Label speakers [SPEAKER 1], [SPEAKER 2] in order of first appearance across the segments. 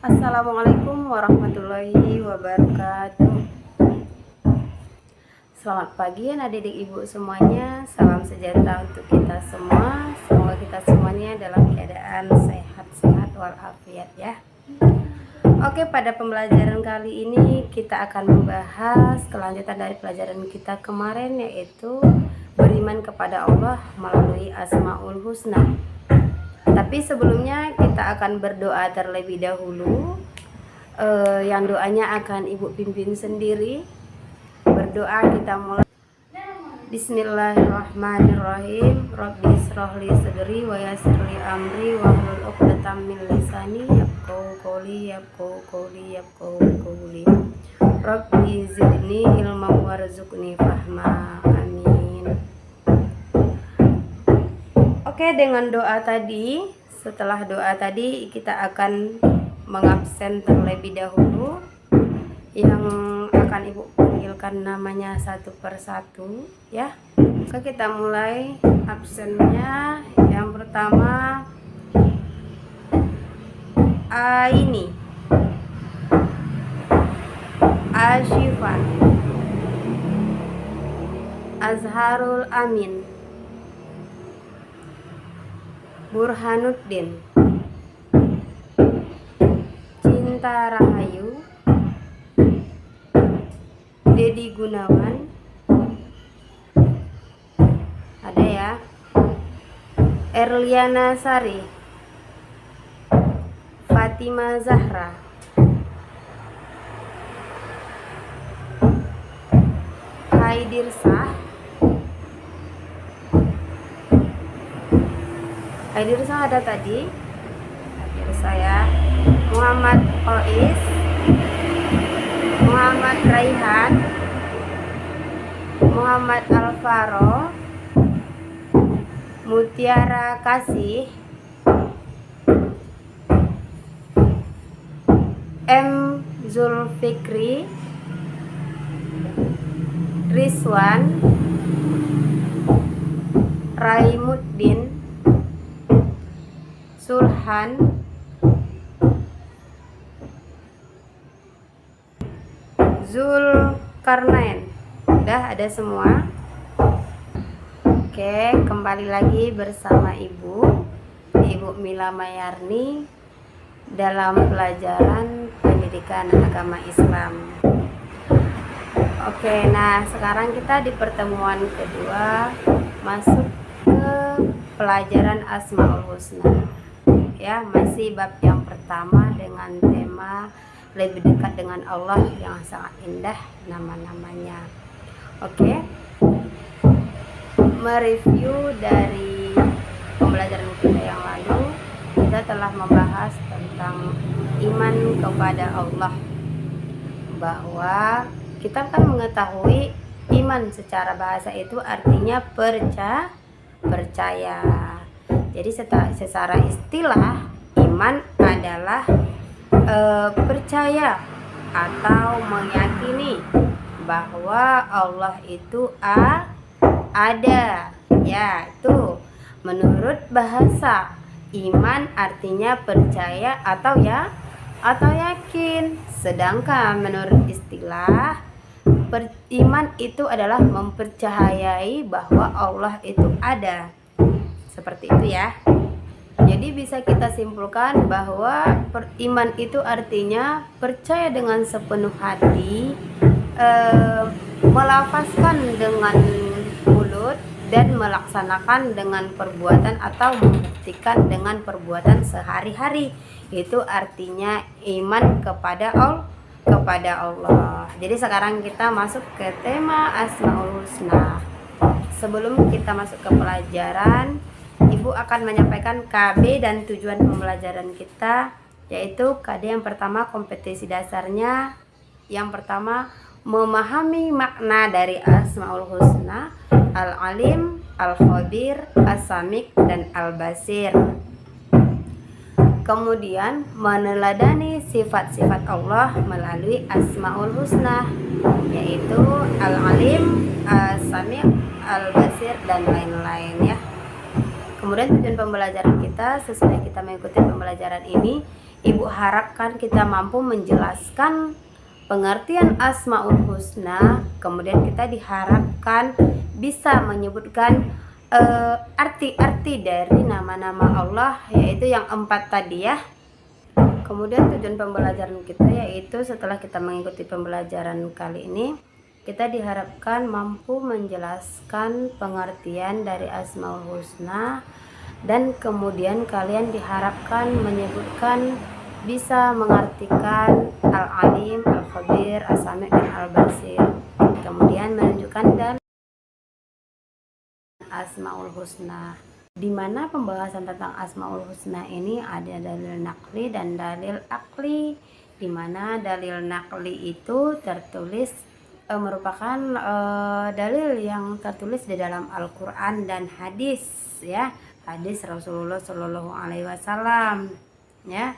[SPEAKER 1] Assalamualaikum warahmatullahi wabarakatuh. Selamat pagi adik-adik ibu semuanya. Salam sejahtera untuk kita semua. Semoga kita semuanya dalam keadaan sehat-sehat walafiat ya. Oke, pada pembelajaran kali ini kita akan membahas kelanjutan dari pelajaran kita kemarin, yaitu beriman kepada Allah melalui Asmaul Husna. Tapi sebelumnya kita akan berdoa terlebih dahulu. Yang doanya akan ibu pimpin sendiri. Berdoa kita mulai. Bismillahirrahmanirrahim. Rabbi shrahli sadri wa yassirli amri wahlul 'uqdatam min lisani yafqahu qawli. Rabbi zidni ilman warzuqni fahma. Amin. Oke, dengan doa tadi, setelah doa tadi kita akan mengabsen terlebih dahulu. Yang akan ibu panggilkan namanya satu persatu ya. Oke, kita mulai absennya. Yang pertama ini Ashifan, Azharul Amin, Burhanuddin, Cinta Rahayu, Dedi Gunawan, ada ya, Erliana Sari, Fatima Zahra, Haidirsah ada tadi, Haidirsah ya, Muhammad Ois, Muhammad Raihan, Muhammad Alvaro, Mutiara Kasih, M Zulfikri, Rizwan, Raimuddin, Sulhan, Zulkarnain. Udah ada semua. Oke, kembali lagi bersama Ibu Mila Mayarni dalam pelajaran pendidikan agama Islam. Oke, nah sekarang kita di pertemuan kedua masuk ke pelajaran Asmaul Husna. Ya, masih bab yang pertama dengan tema lebih dekat dengan Allah yang sangat indah nama-namanya. Oke, mereview dari pembelajaran kita yang lalu, kita telah membahas tentang iman kepada Allah, bahwa kita kan mengetahui iman secara bahasa itu artinya percaya. Jadi secara istilah iman adalah percaya atau meyakini bahwa Allah itu ada. Ya, itu menurut bahasa. Iman artinya percaya atau yakin. Sedangkan menurut istilah iman itu adalah mempercayai bahwa Allah itu ada. Seperti itu ya. Jadi bisa kita simpulkan bahwa iman itu artinya percaya dengan sepenuh hati, melafazkan dengan mulut, dan melaksanakan dengan perbuatan atau membuktikan dengan perbuatan sehari-hari. Itu artinya iman kepada Allah. Jadi sekarang kita masuk ke tema Asmaul Husna. Sebelum kita masuk ke pelajaran, Ibu akan menyampaikan KB dan tujuan pembelajaran kita, yaitu KD yang pertama kompetensi dasarnya. Yang pertama, memahami makna dari Asmaul Husna, Al-Alim, Al-Khabir, As-Sami' dan Al-Basir. Kemudian meneladani sifat-sifat Allah melalui Asmaul Husna, yaitu Al-Alim, As-Sami', Al-Basir dan lain-lain ya. Kemudian tujuan pembelajaran kita, sesudah kita mengikuti pembelajaran ini, Ibu harapkan kita mampu menjelaskan pengertian Asmaul Husna, kemudian kita diharapkan bisa menyebutkan arti-arti dari nama-nama Allah, yaitu yang 4 tadi ya. Kemudian tujuan pembelajaran kita yaitu setelah kita mengikuti pembelajaran kali ini, kita diharapkan mampu menjelaskan pengertian dari Asmaul Husna, dan kemudian kalian diharapkan menyebutkan bisa mengartikan Al-Alim, Al-Khabir, As-Sami' dan Al-Basir. Kemudian menunjukkan dan Asmaul Husna, di mana pembahasan tentang Asmaul Husna ini ada dalil naqli dan dalil akli, di mana dalil naqli itu tertulis merupakan dalil yang tertulis di dalam Al-Quran dan hadis ya, hadis Rasulullah Shallallahu Alaihi Wasallam ya.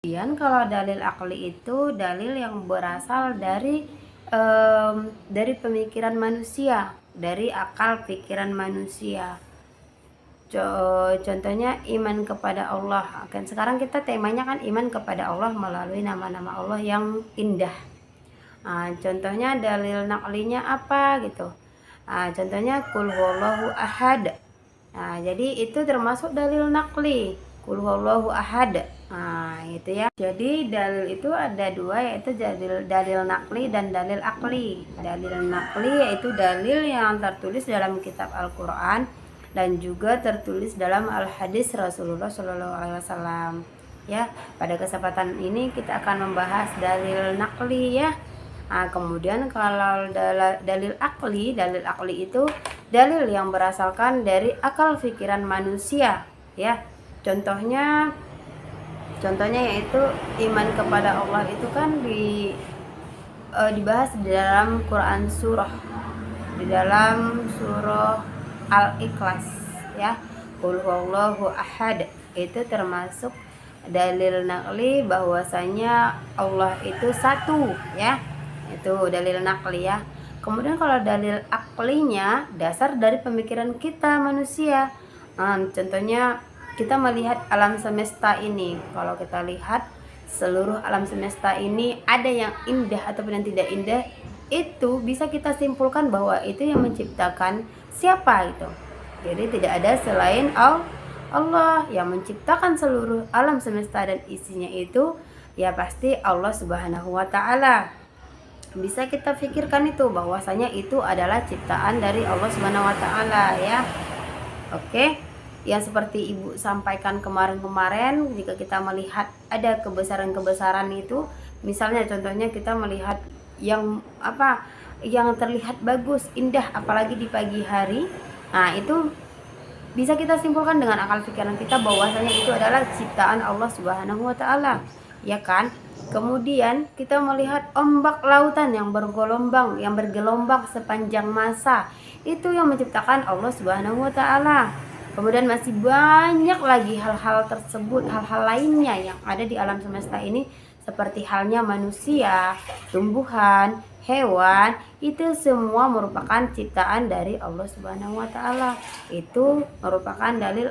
[SPEAKER 1] Kemudian kalau dalil akli itu dalil yang berasal dari pemikiran manusia, dari akal pikiran manusia. Contohnya iman kepada Allah. Kan sekarang kita temanya kan iman kepada Allah melalui nama-nama Allah yang indah. Contohnya dalil naqlinya apa gitu. Contohnya qul huwallahu ahad. Jadi itu termasuk dalil naqli, qul huwallahu ahad. Itu ya. Jadi dalil itu ada dua, yaitu dalil naqli dan dalil akli. Dalil naqli yaitu dalil yang tertulis dalam kitab Al-Qur'an dan juga tertulis dalam al-hadis Rasulullah Shallallahu Alaihi Wasallam ya. Pada kesempatan ini kita akan membahas dalil naqli ya. Kemudian kalau dalil akli itu dalil yang berasalkan dari akal pikiran manusia ya. Contohnya yaitu iman kepada Allah itu kan dibahas di dalam Quran di dalam surah Al-Ikhlas ya. Qul huwallahu ahad itu termasuk dalil naqli bahwasanya Allah itu satu ya. Itu dalil naqli ya. Kemudian kalau dalil aklinya dasar dari pemikiran kita manusia. Contohnya kita melihat alam semesta ini. Kalau kita lihat seluruh alam semesta ini ada yang indah ataupun yang tidak indah, itu bisa kita simpulkan bahwa itu yang menciptakan siapa itu. Jadi tidak ada selain Allah yang menciptakan seluruh alam semesta dan isinya itu ya pasti Allah Subhanahu wa taala. Bisa kita pikirkan itu bahwasanya itu adalah ciptaan dari Allah Subhanahu wa taala ya. Oke. Yang seperti Ibu sampaikan kemarin-kemarin, jika kita melihat ada kebesaran-kebesaran itu, misalnya contohnya kita melihat yang terlihat bagus, indah apalagi di pagi hari. Itu bisa kita simpulkan dengan akal pikiran kita bahwasanya itu adalah ciptaan Allah Subhanahu wa taala, ya kan? Kemudian kita melihat ombak lautan yang bergelombang sepanjang masa, itu yang menciptakan Allah Subhanahu wa taala. Kemudian masih banyak lagi hal-hal tersebut, hal-hal lainnya yang ada di alam semesta ini, seperti halnya manusia, tumbuhan, hewan, itu semua merupakan ciptaan dari Allah Subhanahu wa taala. Itu merupakan dalil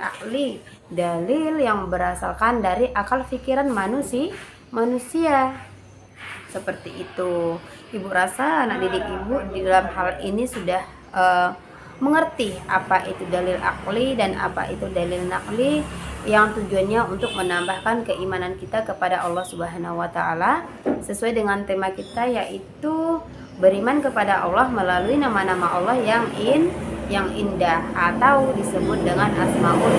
[SPEAKER 1] akli, dalil yang berasalkan dari akal pikiran manusia. Seperti itu. Ibu rasa anak didik Ibu di dalam hal ini sudah mengerti apa itu dalil akli dan apa itu dalil naqli, yang tujuannya untuk menambahkan keimanan kita kepada Allah Subhanahu wa taala sesuai dengan tema kita, yaitu beriman kepada Allah melalui nama-nama Allah yang indah atau disebut dengan Asmaul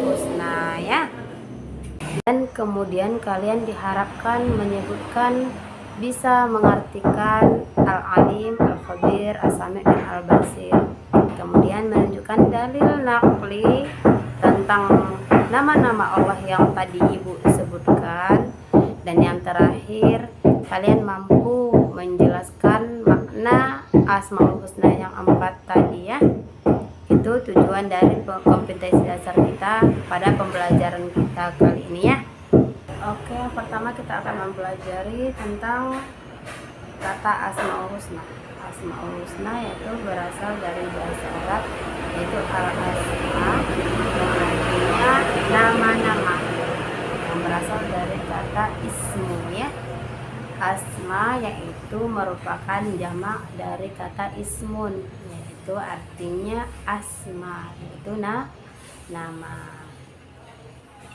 [SPEAKER 1] Husna ya. Dan kemudian kalian diharapkan menyebutkan bisa mengartikan Al-Alim, Al-Khabir, As-Sami' dan Al-Basir. Kemudian menunjukkan dalil naqli tentang nama-nama Allah yang tadi Ibu sebutkan. Dan yang terakhir, kalian mampu menjelaskan makna Asmaul Husna yang 4 tadi ya. Itu tujuan dari kompetensi dasar kita pada pembelajaran kita kali ini ya. Oke, yang pertama kita akan mempelajari tentang kata Asmaul Husna. Asmaul Husna yaitu berasal dari bahasa Arab, yaitu al-asma, yang artinya nama-nama, yang berasal dari kata ismu ya. Asma yaitu merupakan jamak dari kata ismun, yaitu artinya asma, yaitu nama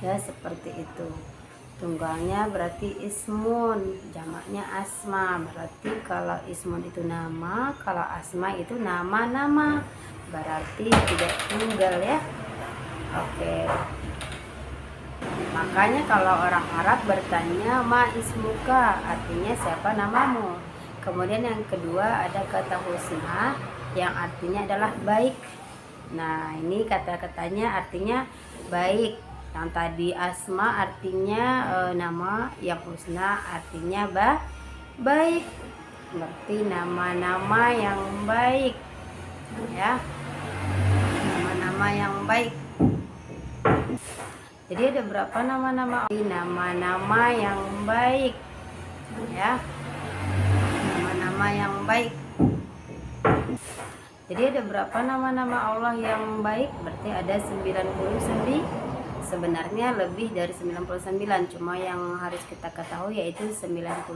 [SPEAKER 1] ya, seperti itu. Tunggalnya berarti ismun, jamaknya asma. Berarti kalau ismun itu nama, kalau asma itu nama-nama, berarti tidak tunggal ya. Oke, makanya kalau orang Arab bertanya ma ismuka, artinya siapa namamu. Kemudian yang kedua ada kata husna yang artinya adalah baik. Nah, ini kata-katanya artinya baik. Yang tadi asma artinya nama, yang husna artinya baik. Berarti nama-nama yang baik ya, nama-nama yang baik. Jadi ada berapa nama-nama? Nama-nama yang baik ya, nama-nama yang baik. Jadi ada berapa nama-nama Allah yang baik? Berarti ada 99. Sebenarnya lebih dari 99, cuma yang harus kita ketahui yaitu 99.